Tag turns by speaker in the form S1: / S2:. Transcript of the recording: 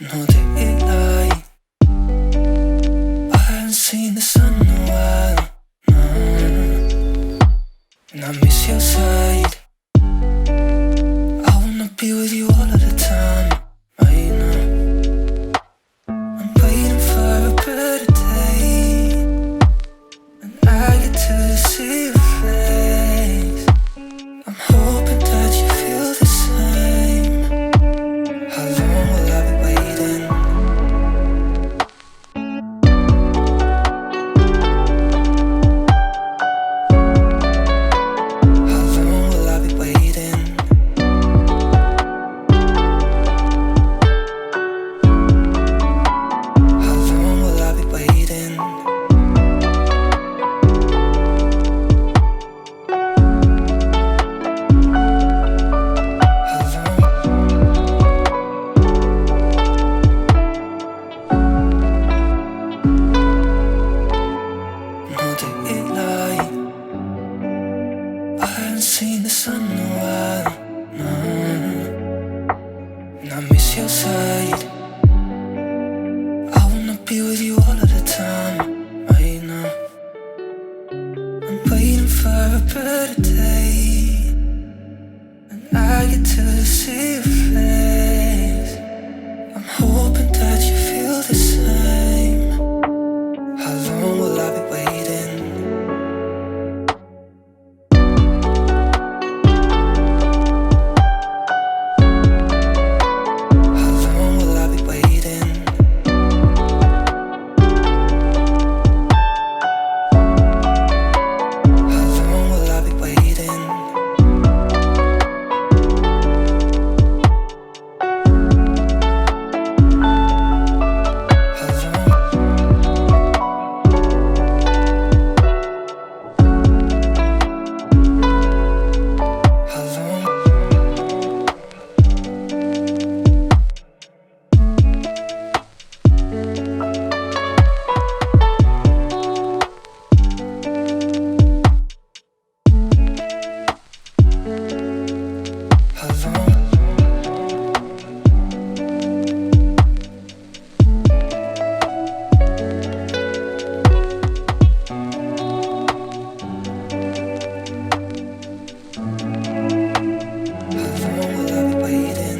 S1: No daylight. I haven't seen the sun in a while, no. And I miss your side. I wanna be with you all of the time, right now. I'm waiting for a better day, and I get to see your face. I'm hoping that you feel the same. How long will I be waiting? How long will I be waiting? How long will I be waiting? How long? No daylight. I haven't seen the sun in a while, no. And I miss your side. I wanna be with you all of the time, right now. I'm waiting for a better day, and I get to see your face. I'm hoping that you feel the same. How long will I be waiting? How long will I be waiting? How long will I be waiting? How long? How long? How long? How long will I be waiting?